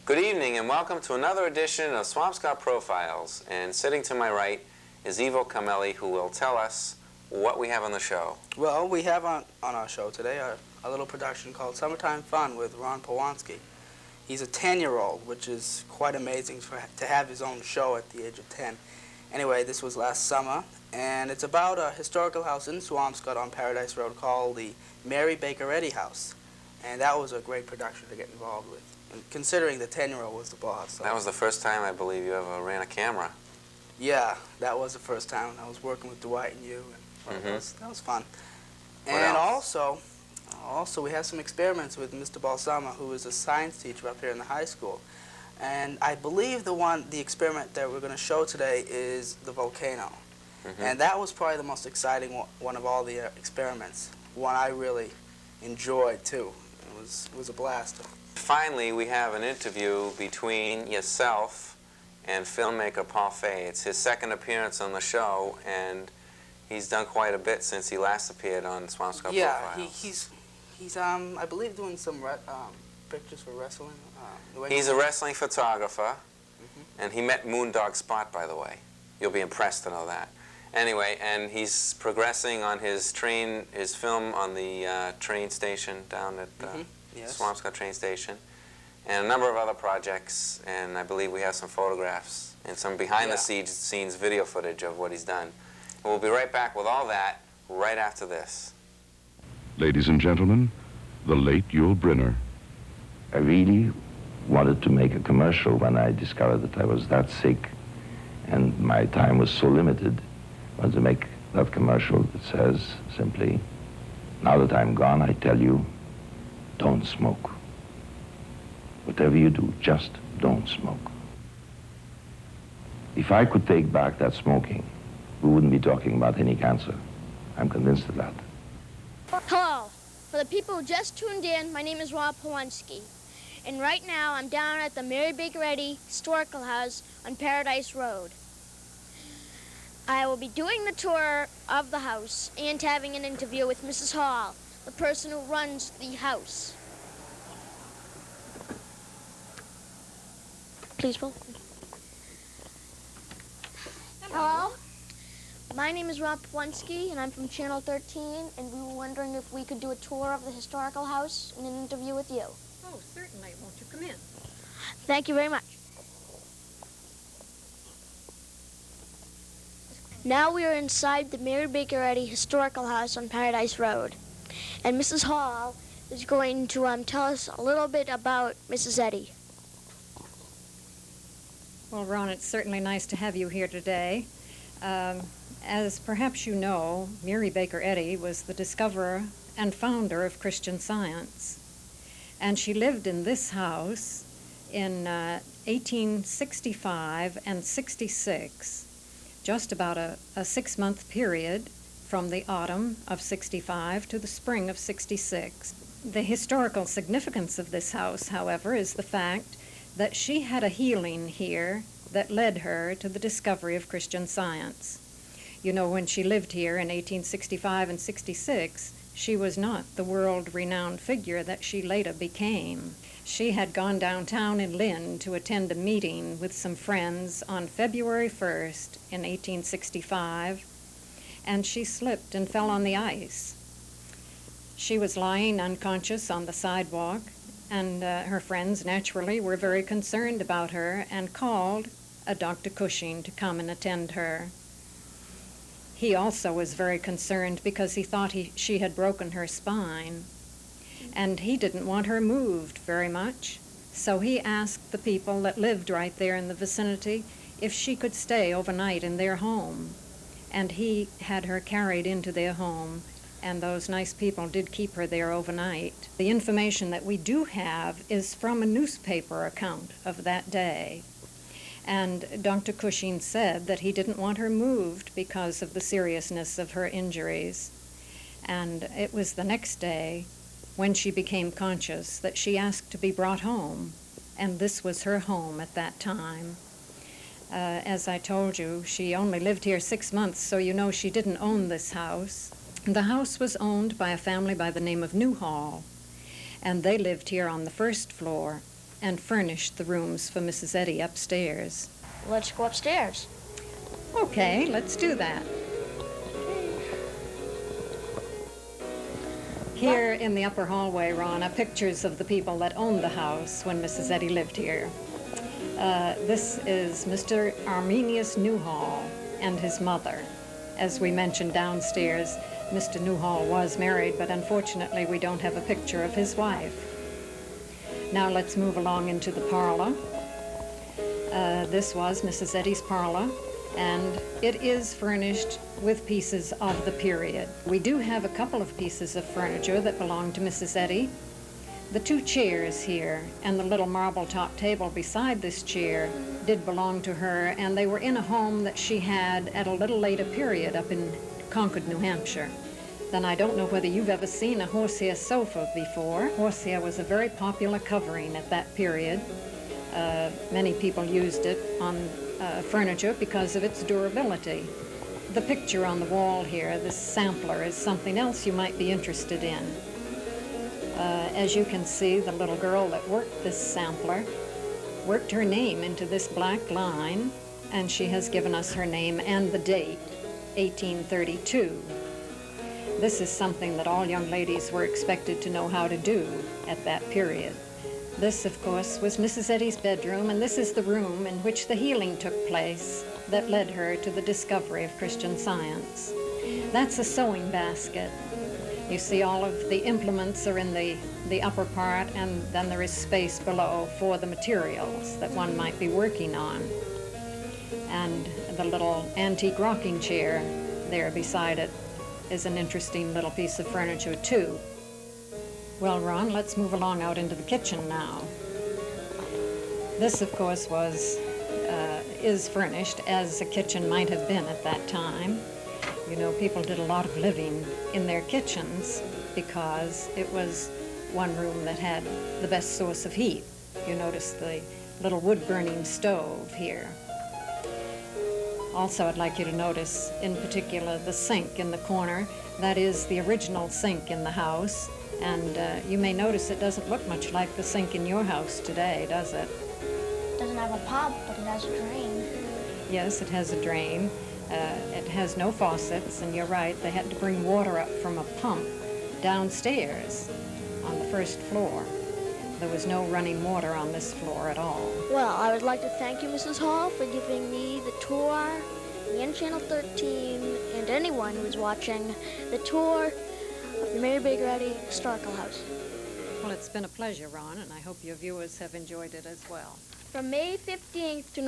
Good evening and welcome to another edition of Swampscott Profiles. And sitting to my right is Ivo Karmely, who will tell us what we have on the show. Well, we have on our show today a little production called Summertime Fun with Pawonsky. He's a 10-year-old, which is quite amazing to have his own show at the age of 10. Anyway, this was last summer, and it's about a historical house in Swampscott on Paradise Road called the Mary Baker Eddy House. And that was a great production to get involved with, and considering the 10-year-old was the boss. So. That was the first time, I believe, you ever ran a camera. Yeah, that was the first time. I was working with Dwight and you, and that was fun. And also we have some experiments with Mr. Balsama, who is a science teacher up here in the high school. And I believe the experiment that we're going to show today is the volcano. And that was probably the most exciting one of all the experiments. One I really enjoyed too. It was a blast. Finally, we have an interview between yourself and filmmaker Paul Fay. It's his second appearance on the show, and he's done quite a bit since he last appeared on Swampscott Profiles. Yeah, he's I believe doing some pictures for wrestling. He's a wrestling photographer, and he met Moondog Spot, by the way. You'll be impressed to know that. Anyway, and he's progressing on his film on the train station down at Swampscott train station, and a number of other projects, and I believe we have some photographs and some behind-the-scenes video footage of what he's done. And we'll be right back with all that right after this. Ladies and gentlemen, the late Yul Brynner. I really wanted to make a commercial when I discovered that I was that sick and my time was so limited. I wanted to make that commercial that says simply, now that I'm gone, I tell you, don't smoke. Whatever you do, just don't smoke. If I could take back that smoking, we wouldn't be talking about any cancer. I'm convinced of that. Hello. For the people who just tuned in, my name is Pawonsky. And right now, I'm down at the Mary Baker Eddy Historical House on Paradise Road. I will be doing the tour of the house and having an interview with Mrs. Hall, the person who runs the house. Please, Paul. Hello. My name is Pawonsky, and I'm from Channel 13, and we were wondering if we could do a tour of the historical house and an interview with you. Oh, certainly. Won't you come in? Thank you very much. Now we are inside the Mary Baker Eddy Historical House on Paradise Road. And Mrs. Hall is going to tell us a little bit about Mrs. Eddy. Well, Ron, it's certainly nice to have you here today. As perhaps you know, Mary Baker Eddy was the discoverer and founder of Christian Science. And she lived in this house in 1865 and 66, just about a 6-month period from the autumn of 65 to the spring of 66. The historical significance of this house, however, is the fact that she had a healing here that led her to the discovery of Christian Science. You know, when she lived here in 1865 and 66, she was not the world-renowned figure that she later became. She had gone downtown in Lynn to attend a meeting with some friends on February 1st in 1865, and she slipped and fell on the ice. She was lying unconscious on the sidewalk, and her friends naturally were very concerned about her and called a Dr. Cushing to come and attend her. He also was very concerned because he thought she had broken her spine, and he didn't want her moved very much. So he asked the people that lived right there in the vicinity if she could stay overnight in their home. And he had her carried into their home, and those nice people did keep her there overnight. The information that we do have is from a newspaper account of that day. And Dr. Cushing said that he didn't want her moved because of the seriousness of her injuries. And it was the next day, when she became conscious, that she asked to be brought home. And this was her home at that time. As I told you, she only lived here 6 months, so you know she didn't own this house. The house was owned by a family by the name of Newhall, and they lived here on the first floor. and furnished the rooms for Mrs. Eddy upstairs. Let's go upstairs. Okay, let's do that. Here in the upper hallway, Ron, are pictures of the people that owned the house when Mrs. Eddy lived here. This is Mr. Arminius Newhall and his mother. As we mentioned downstairs, Mr. Newhall was married, but unfortunately we don't have a picture of his wife. Now let's move along into the parlor. This was Mrs. Eddy's parlor, and it is furnished with pieces of the period. We do have a couple of pieces of furniture that belong to Mrs. Eddy. The two chairs here and the little marble-top table beside this chair did belong to her, and they were in a home that she had at a little later period up in Concord, New Hampshire. Then I don't know whether you've ever seen a horsehair sofa before. Horsehair was a very popular covering at that period. Many people used it on furniture because of its durability. The picture on the wall here, this sampler, is something else you might be interested in. As you can see, the little girl that worked this sampler worked her name into this black line, and she has given us her name and the date, 1832. This is something that all young ladies were expected to know how to do at that period. This, of course, was Mrs. Eddy's bedroom, and this is the room in which the healing took place that led her to the discovery of Christian Science. That's a sewing basket. You see all of the implements are in the upper part, and then there is space below for the materials that one might be working on. And the little antique rocking chair there beside it is an interesting little piece of furniture too. Well, Ron, let's move along out into the kitchen now. This, of course, is furnished as a kitchen might have been at that time. You know, people did a lot of living in their kitchens because it was one room that had the best source of heat. You notice the little wood-burning stove here. Also, I'd like you to notice, in particular, the sink in the corner. That is the original sink in the house, and you may notice it doesn't look much like the sink in your house today, does it? It doesn't have a pump, but it has a drain. Yes, it has a drain. It has no faucets, and you're right, they had to bring water up from a pump downstairs on the first floor. There was no running water on this floor at all. Well, I would like to thank you, Mrs. Hall, for giving me the tour, and Channel 13, and anyone who is watching, the tour of the Mary Baker Eddy Historical House. Well, it's been a pleasure, Ron, and I hope your viewers have enjoyed it as well. From May 15th to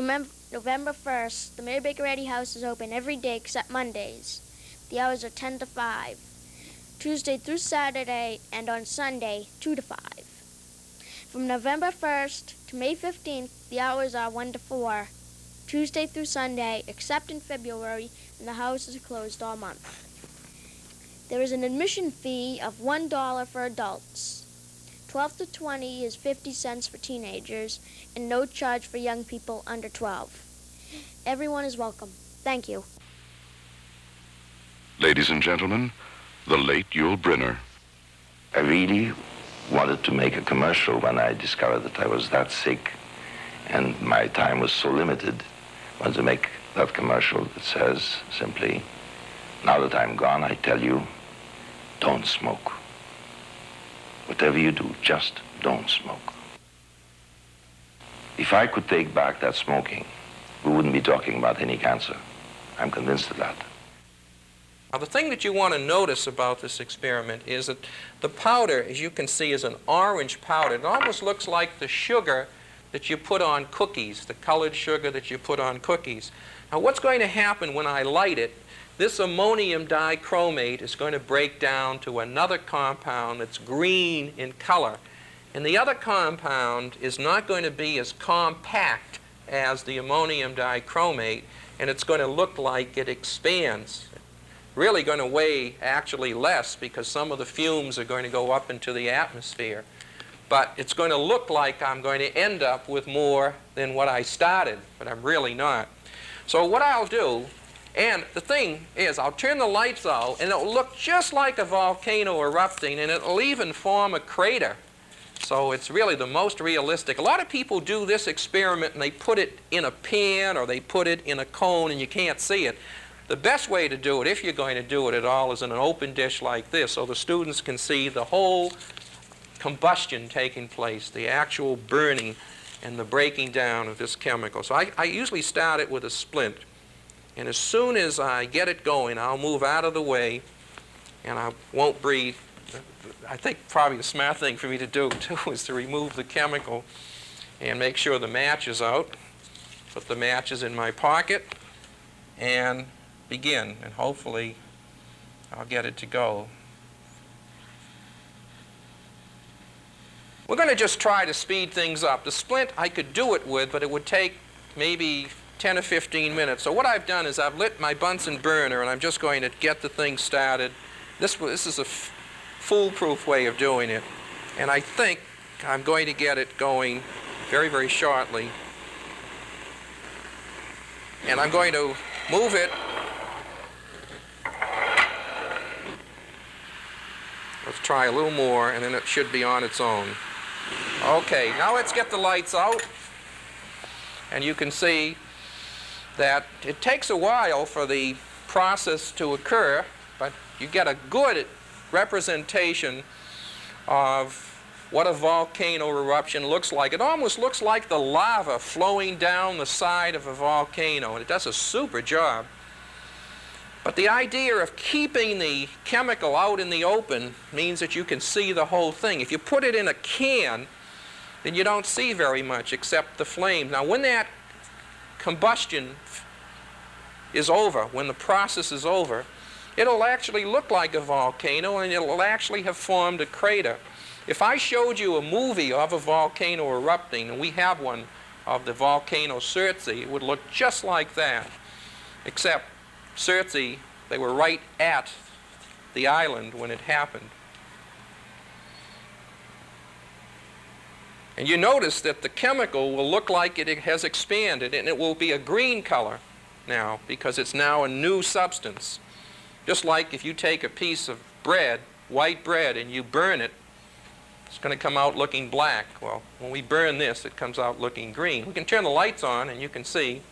November 1st, the Mary Baker Eddy House is open every day except Mondays. The hours are 10 to 5. Tuesday through Saturday, and on Sunday, 2 to 5. From November 1st to May 15th, the hours are 1 to 4. Tuesday through Sunday, except in February, and the house is closed all month. There is an admission fee of $1 for adults. 12 to 20 is 50 cents for teenagers, and no charge for young people under 12. Everyone is welcome. Thank you. Ladies and gentlemen, the late Yul Brynner. I really wanted to make a commercial when I discovered that I was that sick and my time was so limited. I wanted to make that commercial that says simply, now that I'm gone, I tell you, don't smoke. Whatever you do, just don't smoke. If I could take back that smoking, we wouldn't be talking about any cancer. I'm convinced of that. Now, the thing that you want to notice about this experiment is that the powder, as you can see, is an orange powder. It almost looks like the sugar that you put on cookies, the colored sugar that you put on cookies. Now, what's going to happen when I light it, this ammonium dichromate is going to break down to another compound that's green in color. And the other compound is not going to be as compact as the ammonium dichromate, and it's going to look like it expands. Really going to weigh actually less because some of the fumes are going to go up into the atmosphere. But it's going to look like I'm going to end up with more than what I started, but I'm really not. So what I'll do, and the thing is, I'll turn the lights out, and it'll look just like a volcano erupting, and it'll even form a crater. So it's really the most realistic. A lot of people do this experiment and they put it in a pan or they put it in a cone and you can't see it. The best way to do it, if you're going to do it at all, is in an open dish like this, so the students can see the whole combustion taking place, the actual burning and the breaking down of this chemical. So I usually start it with a splint. And as soon as I get it going, I'll move out of the way and I won't breathe. I think probably the smart thing for me to do, too, is to remove the chemical and make sure the match is out. Put the matches in my pocket and begin. And hopefully I'll get it to go. We're going to just try to speed things up. The splint I could do it with, but it would take maybe 10 or 15 minutes. So what I've done is I've lit my Bunsen burner and I'm just going to get the thing started. This is a foolproof way of doing it. And I think I'm going to get it going very, very shortly. And I'm going to move it. Let's try a little more and then it should be on its own. Okay, now let's get the lights out. And you can see that it takes a while for the process to occur, but you get a good representation of what a volcano eruption looks like. It almost looks like the lava flowing down the side of a volcano, and it does a super job. But the idea of keeping the chemical out in the open means that you can see the whole thing. If you put it in a can, then you don't see very much except the flame. Now, when that combustion is over, when the process is over, it'll actually look like a volcano and it'll actually have formed a crater. If I showed you a movie of a volcano erupting, and we have one of the volcano Surtsey, it would look just like that, except Surtsey, they were right at the island when it happened. And you notice that the chemical will look like it has expanded, and it will be a green color now because it's now a new substance. Just like if you take a piece of bread, white bread, and you burn it, it's going to come out looking black. Well, when we burn this, it comes out looking green. We can turn the lights on, and you can see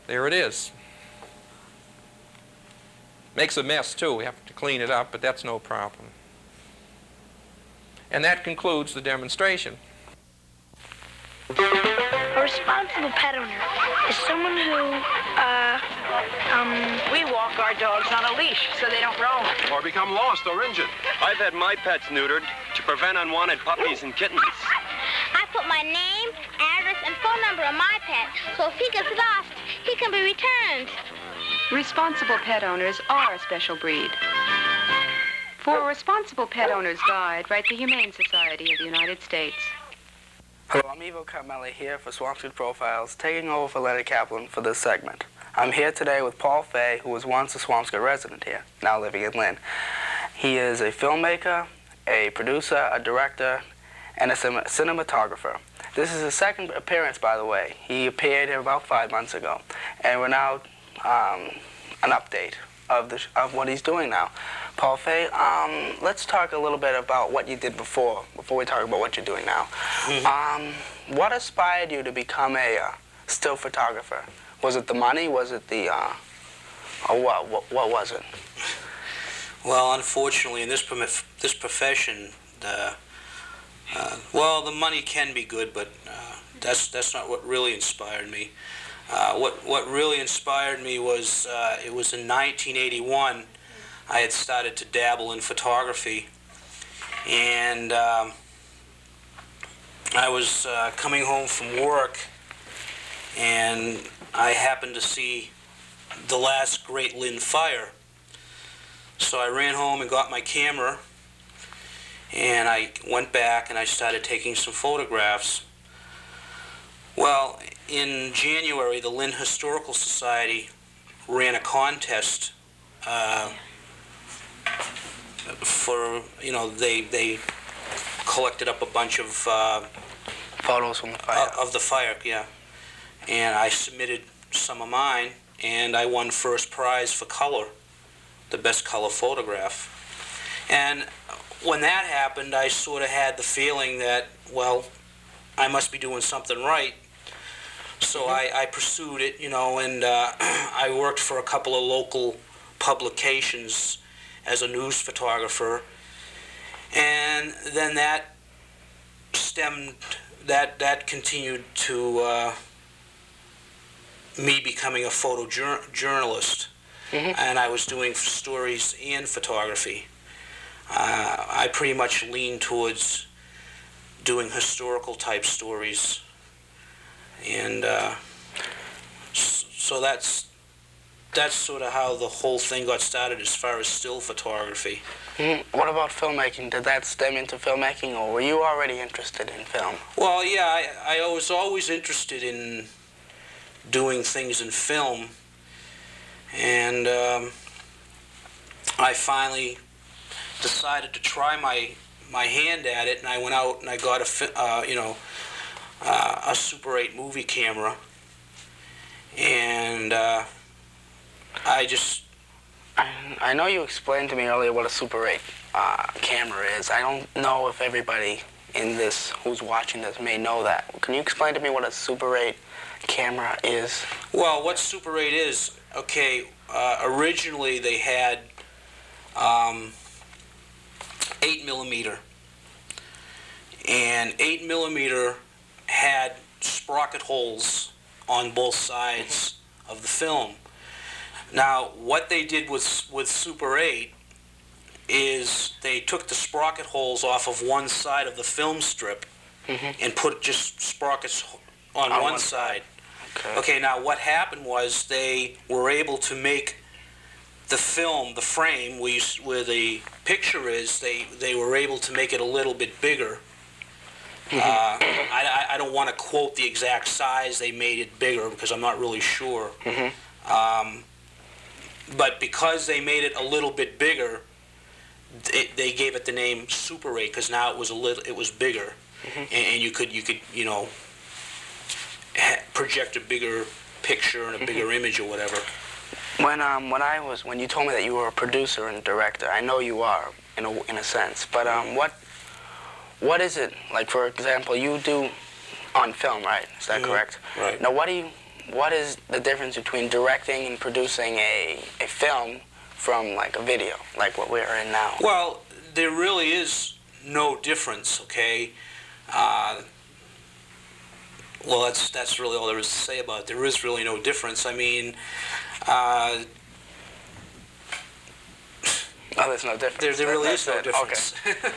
there it is. Makes a mess, too. We have to clean it up, but that's no problem. And that concludes the demonstration. A responsible pet owner is someone who, We walk our dogs on a leash so they don't roam. Or become lost or injured. I've had my pets neutered to prevent unwanted puppies and kittens. I put my name, address, and phone number on my pet, so if he gets lost, he can be returned. Responsible pet owners are a special breed. For a responsible pet owner's guide, write the Humane Society of the United States. Hello, I'm Ivo Karmely here for Swampscott Profiles, taking over for Leonard Caplan for this segment. I'm here today with Paul Fay, who was once a Swampscott resident here, now living in Lynn. He is a filmmaker, a producer, a director, and a cinematographer. This is his second appearance, by the way. He appeared here about 5 months ago, and we're now an update of what he's doing now. Paul Fay, let's talk a little bit about what you did before we talk about what you're doing now. What inspired you to become a still photographer? Was it the money? Was it the, or what was it? Well, unfortunately, in this profession, well, the money can be good, but that's not what really inspired me. What really inspired me was, it was in 1981, I had started to dabble in photography, and I was coming home from work, and I happened to see the last Great Lynn Fire. So I ran home and got my camera, and I went back and I started taking some photographs. Well, in January, the Lynn Historical Society ran a contest for, you know, they collected up a bunch of photos from the fire. Of the fire, yeah. And I submitted some of mine, and I won first prize for color, the best color photograph. And when that happened, I sort of had the feeling that, well, I must be doing something right. So I pursued it, you know, and I worked for a couple of local publications as a news photographer. And then that continued to me becoming a photojournalist. And I was doing stories and photography. I pretty much leaned towards doing historical type stories. And so that's sort of how the whole thing got started as far as still photography. What about filmmaking? Did that stem into filmmaking, or were you already interested in film? Well, yeah, I was always interested in doing things in film, and I finally decided to try my hand at it, and I went out and I got a Super 8 movie camera, and I know you explained to me earlier what a Super 8 camera is. I don't know if everybody in this who's watching this may know that. Can you explain to me what a Super 8 camera is? Well, what Super 8 is, okay, originally they had 8mm, and 8mm had sprocket holes on both sides of the film. Now, what they did with Super 8 is they took the sprocket holes off of one side of the film strip and put just sprockets on one side. Okay, now what happened was they were able to make the film, the frame where the picture is, they were able to make it a little bit bigger. I don't want to quote the exact size they made it bigger because I'm not really sure. But because they made it a little bit bigger, they gave it the name Super 8 because now it was bigger, and you could project a bigger picture and a bigger image or whatever. When you told me that you were a producer and director, I know you are in a sense, but what is it like? For example, you do on film, right? Is that correct? Right. Now, what is the difference between directing and producing a film from like a video, like what we're in now? Well, there really is no difference, okay? Well, that's really all there is to say about it. There is really no difference. I mean, there's no difference. There really is no difference. Okay.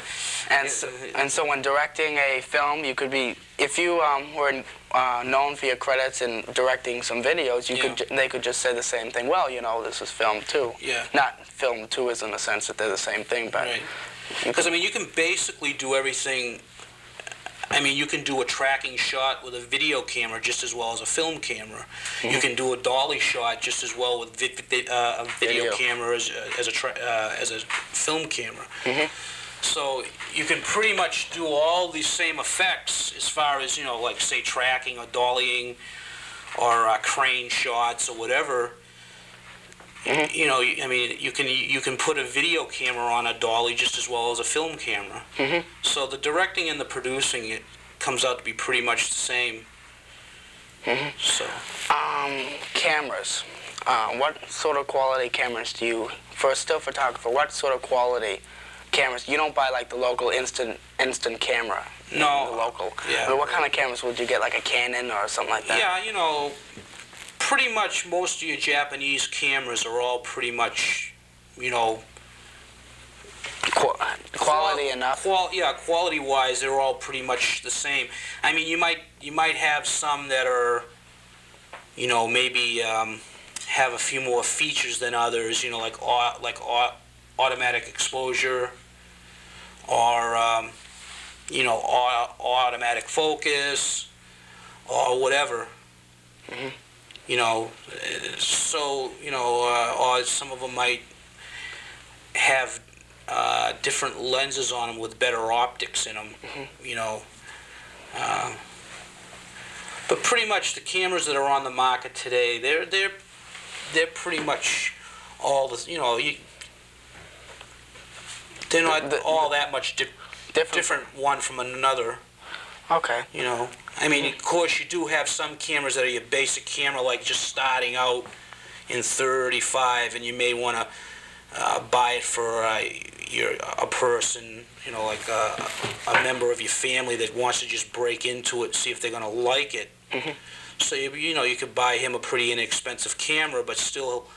And so when directing a film, you could be, if you were known for your credits in directing some videos, they could just say the same thing. Well, you know, this is film too. Yeah. Not film too, is in the sense that they're the same thing, but right. Because I mean, you can basically do everything. I mean, you can do a tracking shot with a video camera just as well as a film camera. You can do a dolly shot just as well with a video camera as a film camera. So you can pretty much do all these same effects as far as, you know, like say tracking or dollying or crane shots or whatever. You know, I mean, you can put a video camera on a dolly just as well as a film camera. So the directing and the producing, it comes out to be pretty much the same. So cameras. What sort of quality cameras do you, for a still photographer, what sort of quality cameras? You don't buy like the local instant camera. No. The local. Yeah. But what kind of cameras would you get, like a Canon or something like that? Yeah, you know, pretty much most of your Japanese cameras are all pretty much, you know, quality enough. Quality-wise, they're all pretty much the same. I mean, you might have some that are, you know, maybe have a few more features than others. You know, like automatic exposure, or you know, automatic focus, or whatever. You know, so, you know, or some of them might have different lenses on them with better optics in them, you know. But pretty much the cameras that are on the market today, they're pretty much all the, you know, They're not all that much different one from another. Okay. You know, I mean, of course, you do have some cameras that are your basic camera, like just starting out in 35, and you may want to buy it for a person, you know, like a member of your family that wants to just break into it, see if they're going to like it. So, you know, you could buy him a pretty inexpensive camera, but still,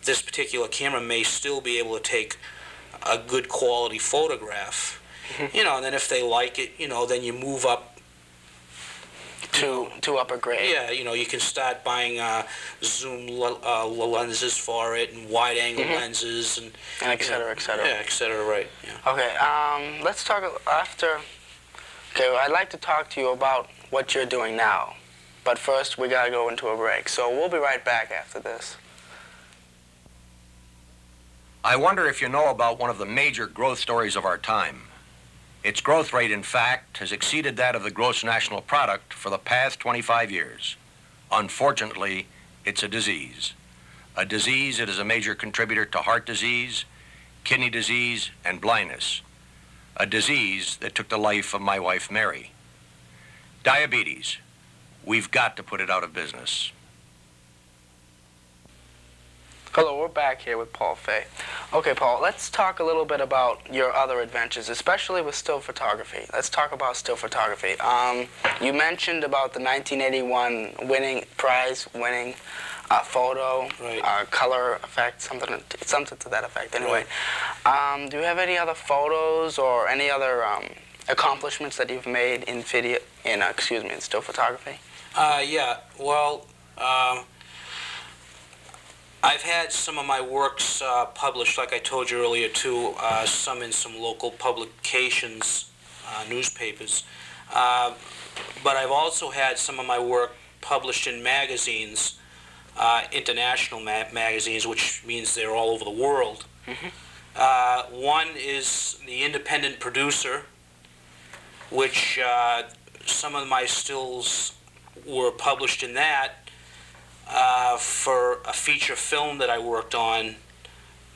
this particular camera may still be able to take a good quality photograph. You know, and then if they like it, you know, then you move up to upper grade. Yeah, you know, you can start buying zoom lenses for it and wide angle lenses and et cetera, et cetera. Yeah, et cetera, right. Yeah. Okay, let's talk after. Okay, well, I'd like to talk to you about what you're doing now. But first, we gotta go into a break. So we'll be right back after this. I wonder if you know about one of the major growth stories of our time. Its growth rate, in fact, has exceeded that of the gross national product for the past 25 years. Unfortunately, it's a disease. A disease that is a major contributor to heart disease, kidney disease, and blindness. A disease that took the life of my wife, Mary. Diabetes. We've got to put it out of business. Hello, we're back here with Paul Fay. Okay, Paul, let's talk a little bit about your other adventures, especially with still photography. Let's talk about still photography. You mentioned about the 1981 prize-winning photo, color effect, something to that effect. Anyway, do you have any other photos or any other accomplishments that you've made in in still photography? Yeah. Well. I've had some of my works published, like I told you earlier, too, some in some local publications, newspapers. But I've also had some of my work published in magazines, international magazines, which means they're all over the world. One is The Independent Producer, which some of my stills were published in that. For a feature film that I worked on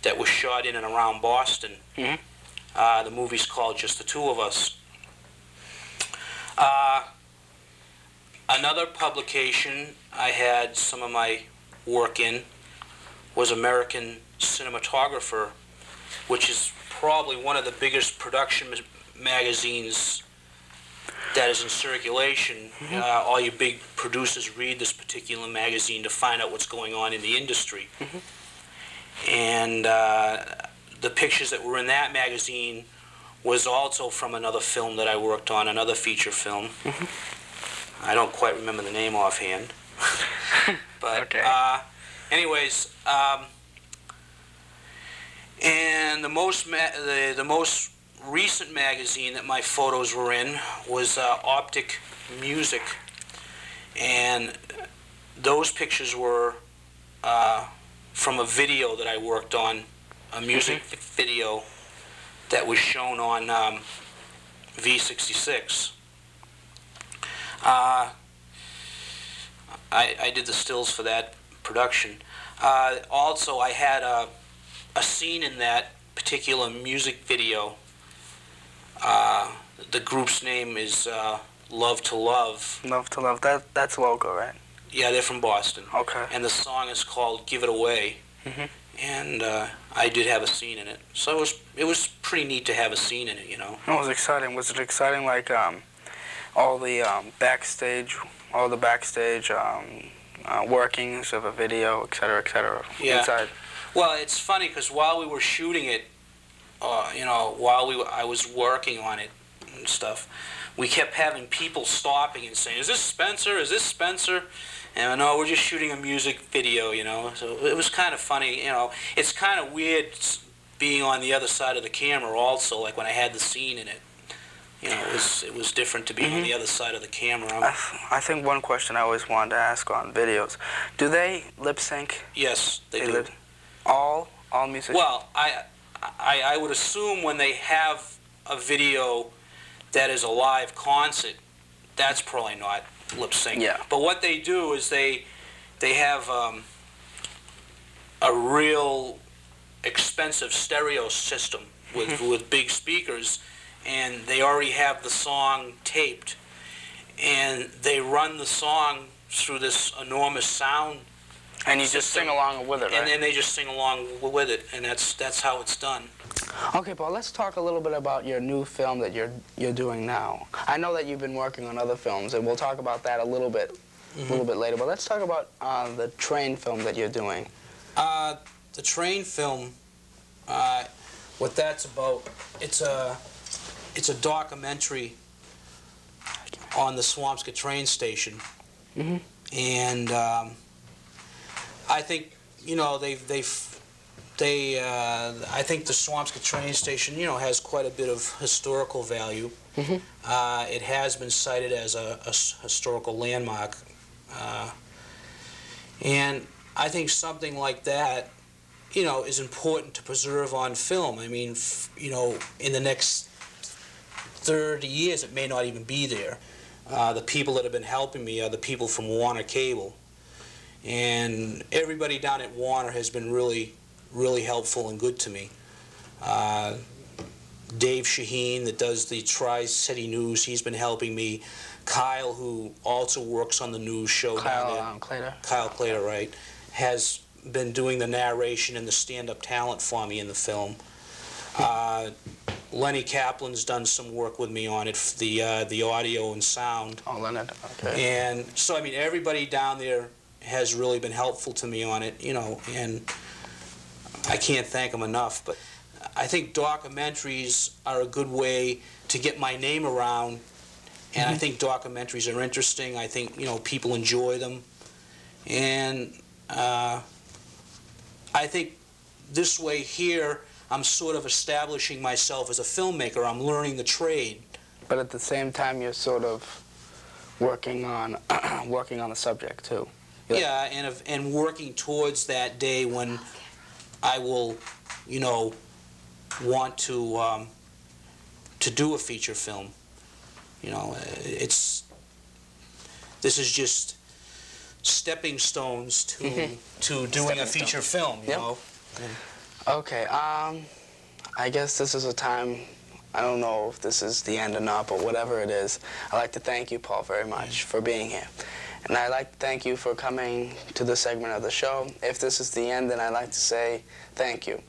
that was shot in and around Boston. The movie's called Just the Two of Us. Another publication I had some of my work in was American Cinematographer, which is probably one of the biggest production magazines that is in circulation. All you big producers read this particular magazine to find out what's going on in the industry. And the pictures that were in that magazine was also from another film that I worked on, another feature film. I don't quite remember the name offhand. But anyways, and the most recent magazine that my photos were in was Optic Music, and those pictures were from a video that I worked on, a music video that was shown on V66. I did the stills for that production. Also, I had a scene in that particular music video. The group's name is Love to Love. Love to Love. That's local, right? Yeah, they're from Boston. Okay. And the song is called Give It Away. And I did have a scene in it. So it was pretty neat to have a scene in it, you know. It was exciting. Was it exciting, like all the backstage workings of a video, et cetera, yeah. Inside? Well, it's funny because while we were shooting it, you know, while I was working on it and stuff, we kept having people stopping and saying, "Is this Spencer? Is this Spencer?" And no, we're just shooting a music video, you know. So it was kind of funny, you know. It's kind of weird being on the other side of the camera also, like when I had the scene in it. You know, it was different to be on the other side of the camera. I think one question I always wanted to ask on videos, do they lip sync? Yes, they do. All music? Well, I would assume when they have a video that is a live concert, that's probably not lip sync. Yeah. But what they do is they have a real expensive stereo system with big speakers, and they already have the song taped, and they run the song through this enormous sound. And you just sing along with it, right? And then they just sing along with it, and that's how it's done. Okay, Paul, let's talk a little bit about your new film that you're doing now. I know that you've been working on other films, and we'll talk about that a little bit later. But let's talk about the train film that you're doing. The train film, what that's about, it's a documentary on the Swampscott train station, and I think, you know, I think the Swampscott train station, you know, has quite a bit of historical value. It has been cited as a historical landmark, and I think something like that, you know, is important to preserve on film. I mean, you know, in the next 30 years, it may not even be there. The people that have been helping me are the people from Warner Cable. And everybody down at Warner has been really, really helpful and good to me. Dave Shaheen, that does the Tri-City News, he's been helping me. Kyle, who also works on the news show down there. Kyle Clater, right, has been doing the narration and the stand-up talent for me in the film. Lenny Caplan's done some work with me on it, the audio and sound. Oh, Leonard, okay. And so, I mean, everybody down there has really been helpful to me on it, you know, and I can't thank them enough. But I think documentaries are a good way to get my name around, and I think documentaries are interesting. I think, you know, people enjoy them, and I think this way here, I'm sort of establishing myself as a filmmaker. I'm learning the trade. But at the same time, you're sort of working on the subject too. Yeah, and working towards that day when I will, you know, want to do a feature film. You know, this is just stepping stones to doing a feature film. You know. Okay. I guess this is a time. I don't know if this is the end or not, but whatever it is, I'd like to thank you, Paul, very much for being here. And I'd like to thank you for coming to this segment of the show. If this is the end, then I'd like to say thank you.